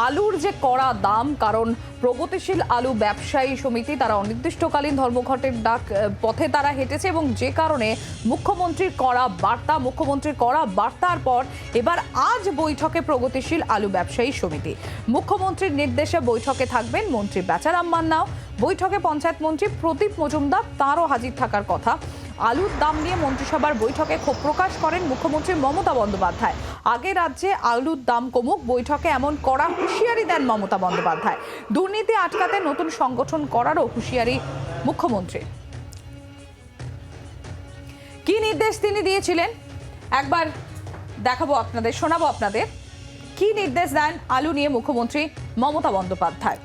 আলুর যে কড়া দাম, কারণ প্রগতিশীল আলু ব্যবসায়ী সমিতি তারা অনির্দিষ্টকালীন ধর্মঘটের ডাক পথে তারা হেঁটেছে এবং যে কারণে মুখ্যমন্ত্রীর কড়া বার্তার পর এবার আজ বৈঠকে প্রগতিশীল আলু ব্যবসায়ী সমিতি। মুখ্যমন্ত্রীর নির্দেশে বৈঠকে থাকবেন মন্ত্রী বেচারাম মান্নাও। বৈঠকে পঞ্চায়েত মন্ত্রী প্রদীপ মজুমদার, তাঁরও হাজির থাকার কথা। আলুর দাম নিয়ে মন্ত্রিসভার বৈঠকে ক্ষোভ প্রকাশ করেন মুখ্যমন্ত্রী মমতা বন্দ্যোপাধ্যায়। আগে রাজ্যে আলুর দাম কমুক, বৈঠকে এমন কড়া হুঁশিয়ারি দেন মমতা বন্দ্যোপাধ্যায়। দুর্নীতি আটকাতে নতুন সংগঠন করারও হুঁশিয়ারি মুখ্যমন্ত্রী। কি নির্দেশ তিনি দিয়েছিলেন একবার দেখাবো আপনাদের, শোনাবো আপনাদের। কি নির্দেশ দেন আলু নিয়ে মুখ্যমন্ত্রী মমতা বন্দ্যোপাধ্যায়?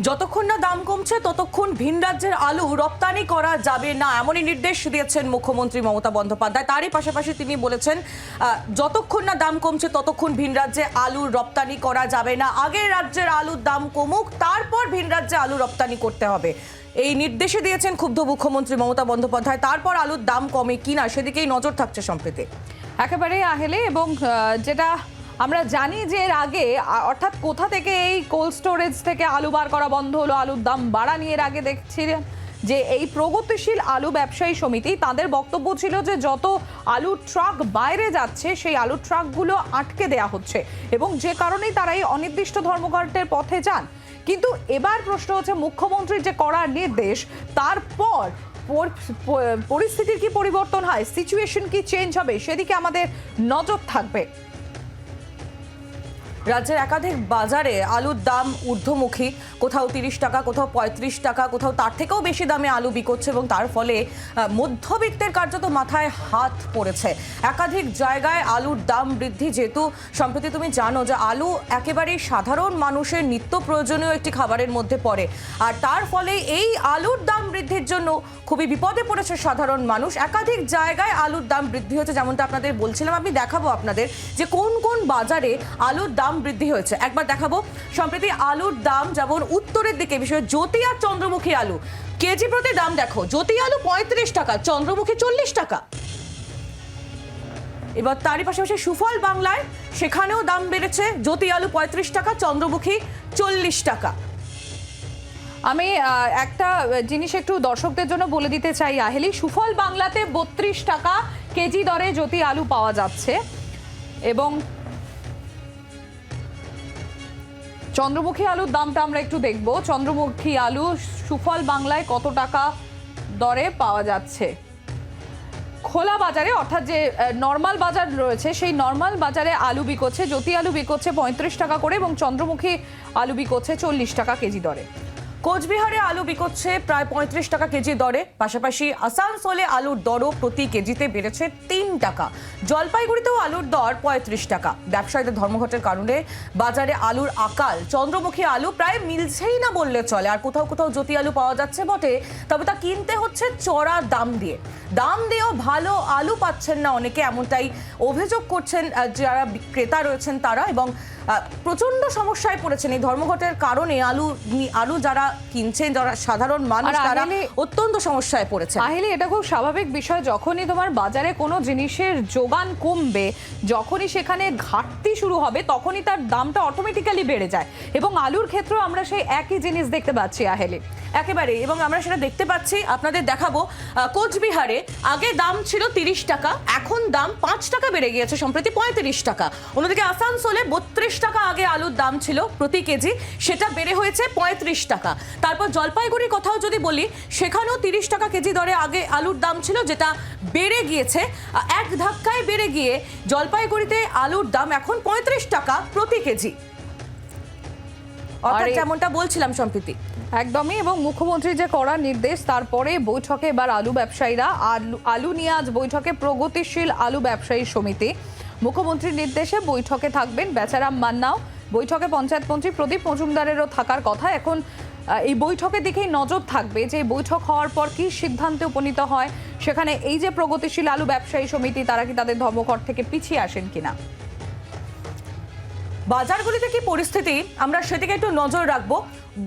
যতক্ষণ না দাম কমছে ততক্ষণ ভিন রাজ্যের আলু রপ্তানি করা যাবে না, এমনই নির্দেশ দিয়েছেন মুখ্যমন্ত্রী মমতা বন্দ্যোপাধ্যায়। তারই পাশাপাশি তিনি বলেছেন যতক্ষণ না দাম কমছে ততক্ষণ ভিন রাজ্যে আলু রপ্তানি করা যাবে না। আগে রাজ্যের আলুর দাম কমুক, তারপর ভিন রাজ্যে আলু রপ্তানি করতে হবে, এই নির্দেশে দিয়েছেন ক্ষুব্ধ মুখ্যমন্ত্রী মমতা বন্দ্যোপাধ্যায়। তারপর আলুর দাম কমে কিনা সেদিকেই নজর থাকছে সম্প্রতি। একেবারে আহেলে, এবং যেটা আমরা জানি যে এর আগে অর্থাৎ কোথা থেকে এই কোল্ড স্টোরেজ থেকে আলু বার করা বন্ধ হলো, আলুর দাম বাড়া নিয়ে এর আগে দেখছিলেন যে এই প্রগতিশীল আলু ব্যবসায়ী সমিতি, তাদের বক্তব্য ছিল যে যত আলুর ট্রাক বাইরে যাচ্ছে সেই আলুর ট্রাকগুলো আটকে দেয়া হচ্ছে এবং যে কারণেই তারা এই অনির্দিষ্ট ধর্মঘটের পথে যান। কিন্তু এবার প্রশ্ন হচ্ছে মুখ্যমন্ত্রীর যে কড়া নির্দেশ, তারপর পরিস্থিতির কি পরিবর্তন হয়, সিচুয়েশন কি চেঞ্জ হবে, সেদিকে আমাদের নজর থাকবে। রাজ্যের একাধিক বাজারে আলুর দাম ঊর্ধ্বমুখী, কোথাও 30 টাকা, কোথাও 35 টাকা, কোথাও তার থেকেও বেশি দামে আলু বিকোচ্ছে এবং তার ফলে মধ্যবিত্তের কার্যত মাথায় হাত পড়েছে। একাধিক জায়গায় আলুর দাম বৃদ্ধি, যেহেতু সম্প্রতি তুমি জানো যে আলু একেবারেই সাধারণ মানুষের নিত্য প্রয়োজনীয় একটি খাবারের মধ্যে পড়ে, আর তার ফলে এই আলুর দাম বৃদ্ধির জন্য খুবই বিপদে পড়েছে সাধারণ মানুষ। একাধিক জায়গায় আলুর দাম বৃদ্ধি হয়েছে, যেমনটা আপনাদের বলছিলাম। আমি দেখাবো আপনাদের যে কোন কোন বাজারে আলুর দাম বৃদ্ধি হয়েছে, একবার দেখাবো। সম্প্রতি আলুর দাম যেমন উত্তরের দিকে, বিশেষ জ্যোতি আর চন্দ্রমুখী আলু কেজি প্রতি দাম দেখো, জ্যোতি আলু 35 টাকা, চন্দ্রমুখী 40 টাকা। এবার তারই পাশাপাশি সুফল বাংলায়, সেখানেও দাম বেড়েছে, জ্যোতি আলু 35 টাকা, চন্দ্রমুখী 40 টাকা। আমি একটা জিনিস একটু দর্শকদের জন্য বলে দিতে চাই আহেলি, সুফল বাংলাতে 32 টাকা কেজি দরে জ্যোতি আলু পাওয়া যাচ্ছে এবং চন্দ্রমুখী আলুর দামটা আমরা একটু দেখব। চন্দ্রমুখী আলু সুফল বাংলায় কত টাকা দরে পাওয়া যাচ্ছে? খোলা বাজারে, অর্থাৎ যে নর্মাল বাজার রয়েছে সেই নর্মাল বাজারে আলু বিকোচ্ছে, জ্যোতি আলু বিকোচ্ছে 35 টাকা করে এবং চন্দ্রমুখী আলু বিকোচ্ছে 40 টাকা কেজি দরে। কোচবিহারে আলু বিকোচ্ছে প্রায় 35 টাকা কেজি দরে। পাশাপাশি আসানসোলে আলুর দরও প্রতি কেজিতে বেড়েছে 3 টাকা। জলপাইগুড়িতেও আলুর দর 35 টাকা। ব্যবসায়ীদের ধর্মঘটের কারণে বাজারে আলুর আকাল। চন্দ্রমুখী আলু প্রায় মিলছেই না বললে চলে, আর কোথাও কোথাও জ্যোতি আলু পাওয়া যাচ্ছে বটে, তবে তা কিনতে হচ্ছে চড়া দাম দিয়ে। দাম দিয়েও ভালো আলু পাচ্ছেন না অনেকে, এমনটাই অভিযোগ করছেন যারা ক্রেতা রয়েছেন তারা, এবং প্রচন্ড সমস্যায় পড়েছেন এই ধর্মঘটের কারণে। আলু যারা কিনছেন, যারা সাধারণ মানুষ, তারা অত্যন্ত সমস্যায় পড়েছে। আহিলি, এটা খুব স্বাভাবিক বিষয়, যখনই তোমার বাজারে কোনো জিনিসের যোগান কমবে, যখনই সেখানে ঘাটতি শুরু হবে, তখনই তার দামটা অটোমেটিক্যালি বেড়ে যায় এবং আলুর ক্ষেত্রেও আমরা সেই একই জিনিস দেখতে পাচ্ছি আহেলি। একেবারে, এবং আমরা সেটা দেখতে পাচ্ছি, আপনাদের দেখাবো। কোচবিহারে আগে দাম ছিল 30 টাকা, এখন দাম 5 টাকা বেড়ে গিয়েছে, সম্প্রতি 35 টাকা। অন্যদিকে আসানসোলে 32 টাকা আগে আলুর দাম ছিল প্রতি কেজি, সেটা বেড়ে হয়েছে 35 টাকা। তারপর জলপাইগুড়ির কথাও যদি বলি, সেখানেও 30 টাকা কেজি দরে আগে আলুর দাম ছিল, যেটা বেড়ে গিয়েছে, এক ধাক্কায় বেড়ে গিয়ে জলপাইগুড়িতে আলুর দাম এখন 35 টাকা প্রতি কেজি, অর্থাৎ যেমনটা বলছিলাম সম্প্রীতি। একদমই, এবং মুখ্যমন্ত্রীর যে কড়া নির্দেশ, তারপরে বৈঠকে এবার আলু ব্যবসায়ীরা। আলু নিয়ে আজ বৈঠকে প্রগতিশীল আলু ব্যবসায়ী সমিতি। মুখ্যমন্ত্রীর নির্দেশে বৈঠকে থাকবেন বেচারাম মান্নাও। বৈঠকে পঞ্চায়েত মন্ত্রী প্রদীপ মজুমদারেরও থাকার কথা। এখন এই বৈঠকের দিকেই নজর থাকবে যে বৈঠক হওয়ার পর কি সিদ্ধান্তে উপনীত হয়, সেখানে এই যে প্রগতিশীল আলু ব্যবসায়ী সমিতি, তারা কি তাদের ধর্মঘট থেকে পিছিয়ে আসেন কিনা। বাজারগুলিতে কি পরিস্থিতি, আমরা সেদিকে একটু নজর রাখবো।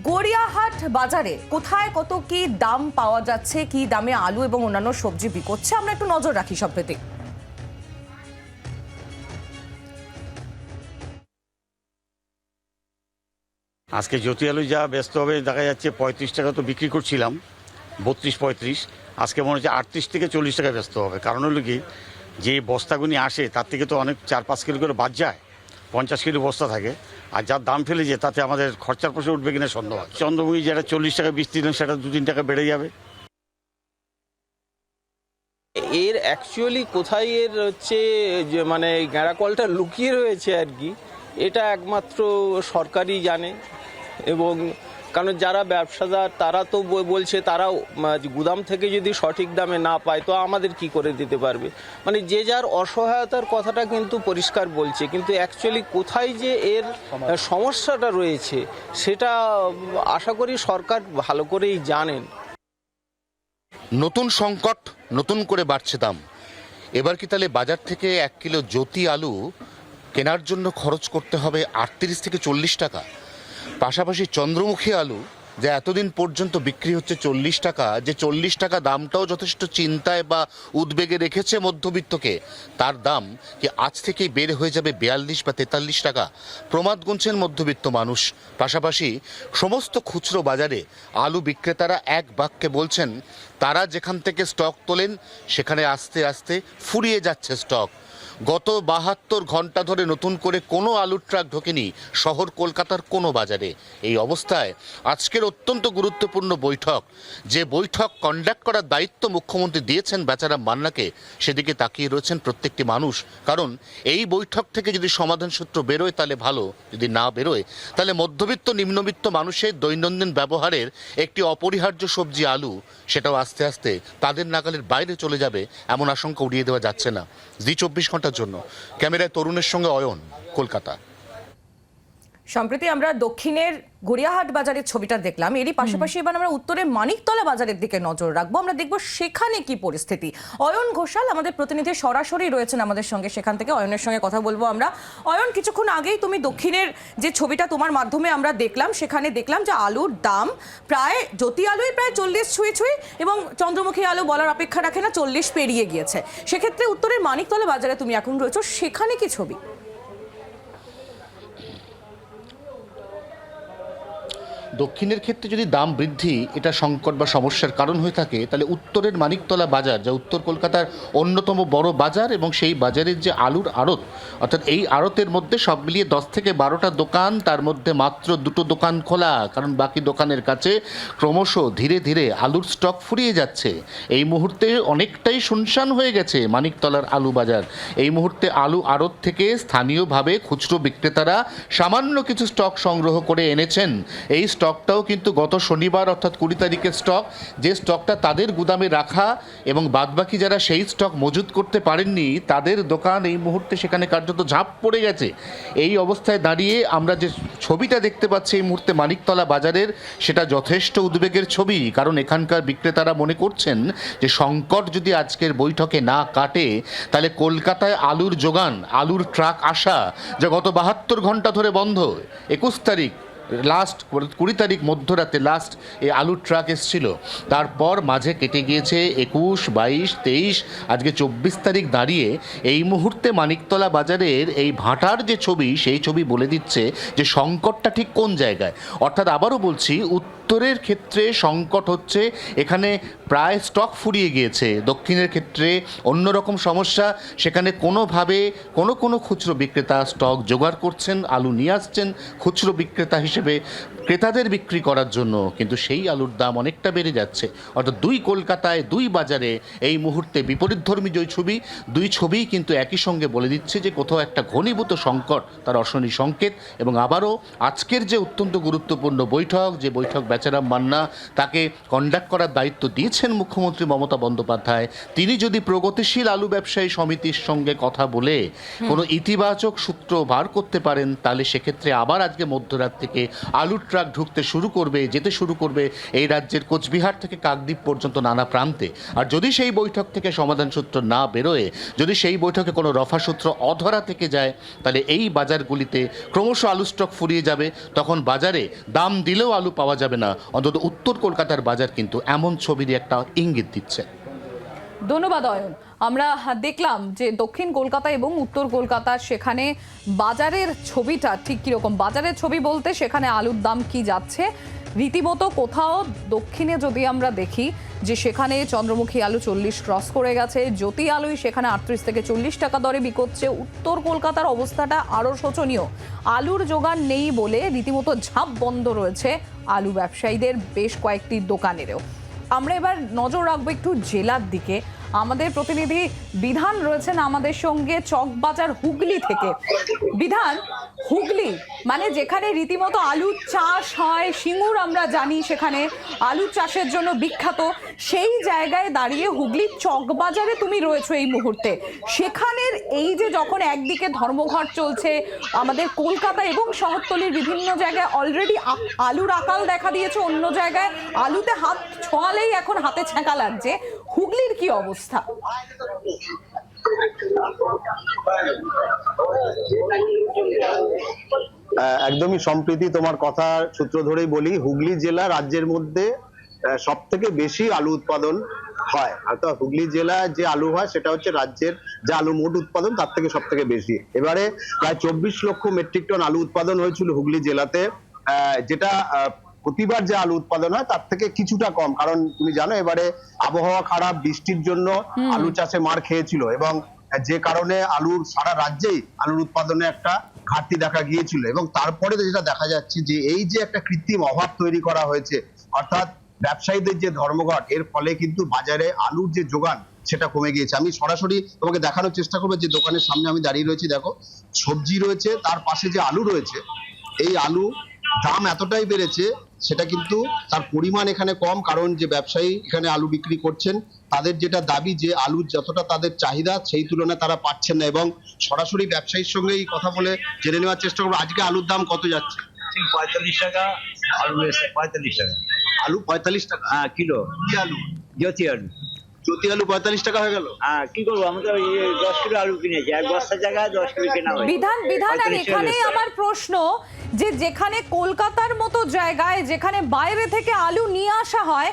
গড়িয়াহাট বাজারে কোথায় কত কি দাম পাওয়া যাচ্ছে, কি দামে আলু এবং অন্যান্য সবজি বিকোচ্ছে, আমরা একটু নজর রাখি সম্প্রতি। আজকে জ্যোতি আলু যা ব্যস্ত হবে দেখা যাচ্ছে 35 টাকা তো বিক্রি করছিলাম, 32-35, আজকে মনে হচ্ছে 38 থেকে 40 টাকা ব্যস্ত হবে। কারণ হলো কি, যে বস্তাগুনি আসে তার থেকে তো অনেক 4-5 কিলো করে বাদ যায়, 50 কিলো বস্তা থাকে, আর যার দাম ফেলেছে তাতে আমাদের খরচার পয়সা উঠবে কিনা সন্দেহ হয়। চন্দ্রমুখী যেটা 40 টাকা বীজ দিলেন সেটা 2-3 টাকা বেড়ে যাবে। এর অ্যাকচুয়ালি কোথায় এর হচ্ছে যে মানে গ্যাঁড়াকলটা লুকিয়ে রয়েছে আর কি, এটা একমাত্র সরকারই জানে। এবং কারণ যারা ব্যবসাদার তারা তো বলছে তারাও গুদাম থেকে যদি সঠিক দামে না পায় তো আমাদের কি করে দিতে পারবে, মানে যে যার অসহায়তার কথাটা কিন্তু পরিষ্কার বলছে, কিন্তু অ্যাকচুয়ালি কোথায় যে এর সমস্যাটা রয়েছে সেটা আশা করি সরকার ভালো করেই জানেন। নতুন সংকট, নতুন করে বাড়ছে দাম। এবার কি তাহলে বাজার থেকে 1 কিলো জ্যোতি আলু কেনার জন্য খরচ করতে হবে 38 থেকে 40 টাকা? পাশাপাশি চন্দ্রমুখী আলু যা এতদিন পর্যন্ত বিক্রি হচ্ছে 40 টাকা, যে 40 টাকা দামটাও যথেষ্ট চিন্তায় বা উদ্বেগে রেখেছে মধ্যবিত্তকে, তার দাম কি আজ থেকেই বের হয়ে যাবে 42 বা 43 টাকা? প্রমাদ গুনছেন মধ্যবিত্ত মানুষ। পাশাপাশি সমস্ত খুচরো বাজারে আলু বিক্রেতারা এক বাক্যে বলছেন তারা যেখান থেকে স্টক তোলেন সেখানে আস্তে আস্তে ফুরিয়ে যাচ্ছে স্টক। গত 72 ঘন্টা ধরে নতুন করে কোনো আলুর ট্রাক ঢোকেনি শহর কলকাতার কোনো বাজারে। এই অবস্থায় আজকের অত্যন্ত গুরুত্বপূর্ণ বৈঠক, যে বৈঠক কন্ডাক্ট করার দায়িত্ব মুখ্যমন্ত্রী দিয়েছেন বেচারাম মান্নাকে, সেদিকে তাকিয়ে রয়েছেন প্রত্যেকটি মানুষ। কারণ এই বৈঠক থেকে যদি সমাধান সূত্র বেরোয় তাহলে ভালো, যদি না বেরোয় তাহলে মধ্যবিত্ত নিম্নবিত্ত মানুষের দৈনন্দিন ব্যবহারের একটি অপরিহার্য সবজি আলু, সেটাও আস্তে আস্তে তাদের নাগালের বাইরে চলে যাবে এমন আশঙ্কা উড়িয়ে দেওয়া যাচ্ছে না। জি 24 ঘন্টার জন্য ক্যামেরায় তরুণের সঙ্গে অয়ন, কলকাতা। সম্প্রতি আমরা দক্ষিণের গড়িয়াহাট বাজারের ছবিটা দেখলাম, এরই পাশাপাশি এবার আমরা উত্তরের মানিকতলা বাজারের দিকে নজর রাখবো। আমরা দেখব সেখানে কি পরিস্থিতি। অয়ন ঘোষাল আমাদের প্রতিনিধি সরাসরি রয়েছেন আমাদের সঙ্গে, সেখান থেকে অয়নের সঙ্গে কথা বলবো আমরা। অয়ন, কিছুক্ষণ আগেই তুমি দক্ষিণের যে ছবিটা তোমার মাধ্যমে আমরা দেখলাম, সেখানে দেখলাম যে আলুর দাম প্রায়, জ্যোতি আলুই প্রায় 40 ছুঁই এবং চন্দ্রমুখী আলু বলার অপেক্ষা রাখে না, 40 পেরিয়ে গিয়েছে। সেক্ষেত্রে উত্তরের মানিকতলা বাজারে তুমি এখন রয়েছো, সেখানে কি ছবি? দক্ষিণের ক্ষেত্রে যদি দাম বৃদ্ধি এটা সংকট বা সমস্যার কারণ হয়ে থাকে, তাহলে উত্তরের মানিকতলা বাজার, যা উত্তর কলকাতার অন্যতম বড় বাজার, এবং সেই বাজারের যে আলুর আড়ত, অর্থাৎ এই আড়তের মধ্যে সব মিলিয়ে 10 থেকে 12টা দোকান, তার মধ্যে মাত্র 2টো দোকান খোলা, কারণ বাকি দোকানের কাছে ক্রমশ ধীরে ধীরে আলুর স্টক ফুরিয়ে যাচ্ছে। এই মুহূর্তে অনেকটাই শুনশান হয়ে গেছে মানিকতলার আলু বাজার। এই মুহূর্তে আলু আড়ত থেকে স্থানীয়ভাবে খুচরো বিক্রেতারা সামান্য কিছু স্টক সংগ্রহ করে এনেছেন। এই স্টকটাও কিন্তু গত শনিবার অর্থাৎ 20 তারিখের স্টক, যে স্টকটা তাদের গুদামে রাখা, এবং বাদবাকি যারা সেই স্টক মজুত করতে পারেননি তাদের দোকান এই মুহূর্তে সেখানে কার্যত ঝাঁপ পড়ে গেছে। এই অবস্থায় দাঁড়িয়ে আমরা যে ছবিটা দেখতে পাচ্ছি এই মুহূর্তে মানিকতলা বাজারের, সেটা যথেষ্ট উদ্বেগের ছবি। কারণ এখানকার বিক্রেতারা মনে করছেন যে সংকট যদি আজকের বৈঠকে না কাটে, তাহলে কলকাতায় আলুর যোগান, আলুর ট্রাক আসা, যা গত 72 ঘন্টা ধরে বন্ধ, 21 তারিখ লাস্ট, 20 তারিখ মধ্যরাতে লাস্ট এই আলুর ট্রাক এসেছিল, তারপর মাঝে কেটে গিয়েছে 21, 22, 23, আজকে 24 তারিখ দাঁড়িয়ে এই মুহূর্তে মানিকতলা বাজারের এই ভাটার যে ছবি, সেই ছবি বলে দিচ্ছে যে সংকটটা ঠিক কোন জায়গায়। অর্থাৎ আবারও বলছি, উত্তরের ক্ষেত্রে সংকট হচ্ছে এখানে প্রায় স্টক ফুরিয়ে গিয়েছে। দক্ষিণের ক্ষেত্রে অন্যরকম সমস্যা, সেখানে কোনোভাবে কোনো খুচরো বিক্রেতা স্টক জোগাড় করছেন, আলু নিয়ে আসছেন খুচরো বিক্রেতা হিসেবে ক্রেতাদের বিক্রি করার জন্য, কিন্তু সেই আলুর দাম অনেকটা বেড়ে যাচ্ছে। অর্থাৎ কলকাতায় 2 বাজারে এই মুহূর্তে বিপরীতধর্মী যে ছবি, 2 ছবিই কিন্তু একই সঙ্গে বলে দিচ্ছে যে কোথাও একটা ঘনীভূত সংকট, তার অশনি সংকেত। এবং আবারও আজকের যে অত্যন্ত গুরুত্বপূর্ণ বৈঠক, যে বৈঠক বেচারাম মান্না তাকে কন্ডাক্ট করার দায়িত্ব দিয়েছেন মুখ্যমন্ত্রী মমতা বন্দ্যোপাধ্যায়, তিনি যদি প্রগতিশীল আলু ব্যবসায়ী সমিতির সঙ্গে কথা বলে কোনো ইতিবাচক সূত্র বার করতে পারেন, তাহলে সেক্ষেত্রে আবার আজকে মধ্যরাত থেকে আলুর ট্রাক ঢুকতে শুরু করবে, যেতে শুরু করবে এই রাজ্যের কোচবিহার থেকে কাকদ্বীপ পর্যন্ত নানা প্রান্তে। আর যদি সেই বৈঠক থেকে সমাধান সূত্র না বেরোয়, যদি সেই বৈঠকে কোনো রফা সূত্র অধরা থেকে যায়, তাহলে এই বাজারগুলিতে ক্রমশ আলু স্টক ফুরিয়ে যাবে। তখন বাজারে দাম দিলেও আলু পাওয়া যাবে না। অন্তত উত্তর কলকাতার বাজার কিন্তু এমন ছবিরই একটা ইঙ্গিত দিচ্ছে। ধন্যবাদ অয়ন। আমরা দেখলাম যে দক্ষিণ কলকাতা এবং উত্তর কলকাতা, সেখানে বাজারের ছবিটা ঠিক কিরকম। বাজারের ছবি বলতে সেখানে আলুর দাম কি যাচ্ছে রীতিমতো। কোথাও দক্ষিণে যদি আমরা দেখি যে সেখানে চন্দ্রমুখী আলু 40 ক্রস করে গেছে, জ্যোতি আলুই সেখানে 38 থেকে 40 টাকা দরে বিকোচ্ছে। উত্তর কলকাতার অবস্থাটা আরও শোচনীয়, আলুর যোগান নেই বলে রীতিমতো ঝাঁপ বন্ধ রয়েছে আলু ব্যবসায়ীদের বেশ কয়েকটি দোকানেরও। আমরা এবার নজর রাখবো একটু জেলার দিকে। আমাদের প্রতিনিধি বিধান রয়েছেন আমাদের সঙ্গে চকবাজার হুগলি থেকে। বিধান, হুগলি মানে যেখানে রীতিমতো আলু চাষ হয়, সিঙ্গুর আমরা জানি সেখানে আলু চাষের জন্য বিখ্যাত, সেই জায়গায় দাঁড়িয়ে হুগলির চকবাজারে তুমি রয়েছো এই মুহূর্তে। সেখানের এই যে যখন একদিকে ধর্মঘট চলছে, আমাদের কলকাতা এবং শহরতলির বিভিন্ন জায়গায় অলরেডি আলুর আকাল দেখা দিয়েছে, অন্য জায়গায় আলুতে হাত ছোঁয়ালেই এখন হাতে ছ্যাঁকা লাগছে, হুগলির কি অবস্থা? একদমই সম্প্রীতি, তোমার কথা সূত্র ধরেই বলি, হুগলি জেলা রাজ্যের মধ্যে সব থেকে বেশি আলু উৎপাদন হয়। অর্থাৎ হুগলি জেলায় যে আলু হয় সেটা হচ্ছে রাজ্যের যে আলু মোট উৎপাদন তার থেকে সব থেকে বেশি। এবারে প্রায় 24 লক্ষ মেট্রিক টন আলু উৎপাদন হয়েছিল হুগলি জেলাতে, যেটা প্রতিবার যে আলু উৎপাদন হয় তার থেকে কিছুটা কম। কারণ তুমি জানো এবারে আবহাওয়া খারাপ, বৃষ্টির জন্য আলু চাষে মার খেয়েছিল এবং যে কারণে আলুর সারা রাজ্যেই আলুর উৎপাদনে একটা ঘাটতি দেখা গিয়েছিল। এবং তারপরে যেটা দেখা যাচ্ছে যে এই যে একটা কৃত্রিম অভাব তৈরি করা হয়েছে, অর্থাৎ ব্যবসায়ীদের যে ধর্মঘট, এর ফলে কিন্তু বাজারে আলুর যে যোগান সেটা কমে গিয়েছে। আমি সরাসরি তোমাকে দেখানোর চেষ্টা করবো যে দোকানের সামনে আমি দাঁড়িয়ে রয়েছি, দেখো সবজি রয়েছে, তার পাশে যে আলু রয়েছে, এই আলু দাম এতটাই বেড়েছে সেটা কিন্তু তার পরিমাণ এখানে কম। কারণ যে ব্যবসায়ী এখানে আলু বিক্রি করছেন তাদের যেটা দাবি যে আলুর যতটা তাদের চাহিদা সেই তুলনায় তারা পাচ্ছেন না। এবং সরাসরি ব্যবসায়ীর সঙ্গেই কথা বলে জেনে নেওয়ার চেষ্টা করবো আজকে আলুর দাম কত যাচ্ছে। 45 টাকা আলু এসে 45 টাকা। আলু 45 টাকা? হ্যাঁ, কিলো। কি আলু? জ্যোতি আলু। জ্যোতি আলু 45 টাকা হয়ে গেল। হ্যাঁ, কি করবো, আমি তো 10 কিলো আলু কিনেছি, এক বস্তার জায়গায় 10 কিলো কেনা হয়। বিধান আর এখানেই আমার প্রশ্ন যে যেখানে কলকাতার মতো জায়গায় যেখানে বাইরে থেকে আলু নিয়ে আসা হয়,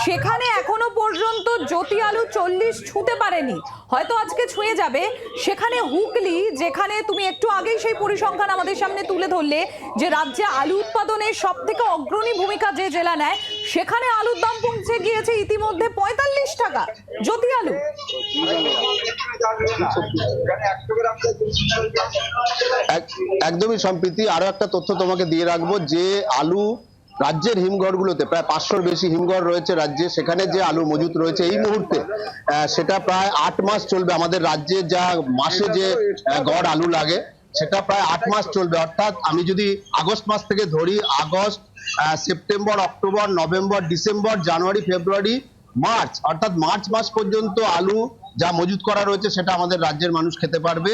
সেখানে এখনো পর্যন্ত জ্যোতি আলু 40 ছুঁতে পারেনি, হয়তো আজকে ছুঁয়ে যাবে। সেখানে হুগলি, যেখানে তুমি একটু আগেই সেই পরিসংখ্যান আমাদের সামনে তুলে ধরলে যে রাজ্যে আলু উৎপাদনে সব থেকে অগ্রণী ভূমিকা যে জেলা নেয়, সেখানে আলুর দাম পৌঁছে গিয়েছে ইতিমধ্যে 45 টাকা জ্যোতি আলু। একদমই সম্প্রীতি। আরো একটা তথ্য তোমাকে দিয়ে রাখবো যে আলু রাজ্যের হিমঘরগুলোতে প্রায় 500-র বেশি হিমঘর রয়েছে রাজ্যে, সেখানে যে আলু মজুত রয়েছে এই মুহূর্তে সেটা প্রায় 8 মাস চলবে। আমাদের রাজ্যে যা মাসে যে গড় আলু লাগে সেটা প্রায় 8 মাস চলবে। অর্থাৎ আমি যদি আগস্ট মাস থেকে ধরি, August, September, October, November, December, January, February, March, অর্থাৎ মার্চ মাস পর্যন্ত আলু যা মজুত করা রয়েছে সেটা আমাদের রাজ্যের মানুষ খেতে পারবে।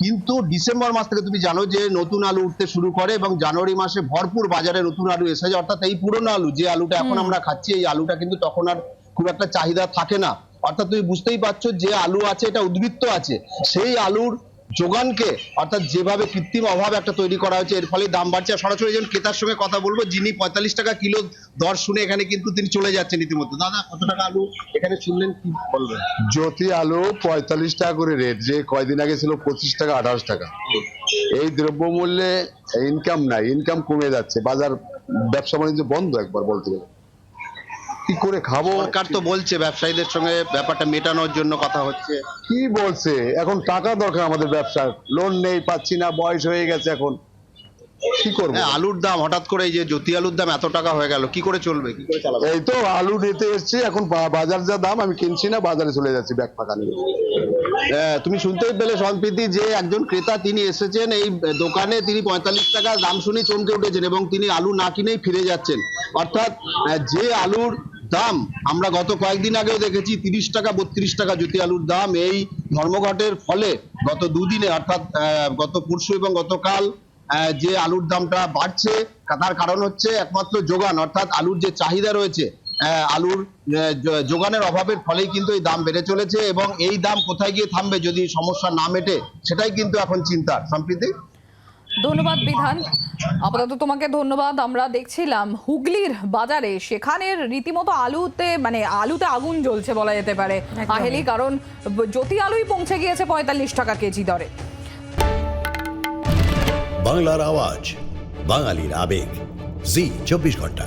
কিন্তু ডিসেম্বর মাস থেকে তুমি জানো যে নতুন আলু উঠতে শুরু করে এবং জানুয়ারি মাসে ভরপুর বাজারে নতুন আলু এসে যায়। অর্থাৎ এই পুরনো আলু, যে আলুটা এখন আমরা খাচ্ছি, এই আলুটা কিন্তু তখন আর খুব একটা চাহিদা থাকে না। অর্থাৎ তুমি বুঝতেই পারছো যে আলু আছে এটা উদ্বৃত্ত আছে, সেই আলুর যোগানকে অর্থাৎ যেভাবে কৃত্রিম অভাব একটা তৈরি করা হয়েছে, এর ফলে দাম বাড়ছে। সরাসরি একজন ক্রেতার সঙ্গে কথা বলবো যিনি 45 টাকা কিলো দর শুনে এখানে কিন্তু তিনি চলে যাচ্ছেন রীতিমতো। দাদা, কত টাকা আলু এখানে শুনলেন, কি বলবেন? জ্যোতি আলু 45 টাকা করে রেট, যে কয়দিন আগে ছিল 25 টাকা 28 টাকা। এই দ্রব্যমূল্যে ইনকাম নাই, ইনকাম কমে যাচ্ছে, বাজার ব্যবসা বাণিজ্য বন্ধ একবার বলতে গেলে। কি করে খাবো? সরকার তো বলছে ব্যবসায়ীদের সঙ্গে ব্যাপারটা মেটানোর জন্য কথা হচ্ছে। কি বলছে? এখন টাকা দরকার আমাদের ব্যবসার, লোন নেই, পাচ্ছি না, বয়স হয়ে গেছে, এখন কি করবো? আলুর দাম হঠাৎ করে এই যে জ্যোতি আলুর দাম এত টাকা হয়ে গেল, কি করে চলবে, কি করে চালাবে? এই তো আলু নিতে এসছি, এখন বাজার যা দাম আমি কিনছি না, বাজারে চলে যাচ্ছি ব্যাগ ফাঁকা নিয়ে। তুমি শুনতেই পেলে সম্প্রীতি যে একজন ক্রেতা তিনি এসেছেন এই দোকানে, তিনি 45 টাকা দাম শুনে চমকে উঠেছেন এবং তিনি আলু না কিনেই ফিরে যাচ্ছেন। অর্থাৎ যে আলুর দাম আমরা গত কয়েকদিন আগেও দেখেছি 30 টাকা 32 টাকা জ্যোতি আলুর দাম, এই ধর্মঘটের ফলে গত দুদিনে অর্থাৎ গত পরশু এবং গতকাল যে আলুর দামটা বাড়ছে তার কারণ হচ্ছে একমাত্র যোগান, অর্থাৎ আলুর যে চাহিদা রয়েছে, আলুর যোগানের অভাবের ফলেই কিন্তু এই দাম বেড়ে চলেছে। এবং এই দাম কোথায় গিয়ে থামবে যদি সমস্যা না মেটে, সেটাই কিন্তু এখন চিন্তার। সম্প্রীতি, ধন্যবাদ বিধান, আপাতত তোমাকে ধন্যবাদ। আমরা দেখছিলাম হুগলির বাজারে, সেখানের রীতিমতো আলুতে আগুন জ্বলছে বলা যেতে পারে আহেলি, কারণ জ্যোতি আলুই পৌঁছে গিয়েছে 45 টাকা কেজি দরে। বাংলার আওয়াজ, বাঙালির আবেগ, জি 24 ঘন্টা।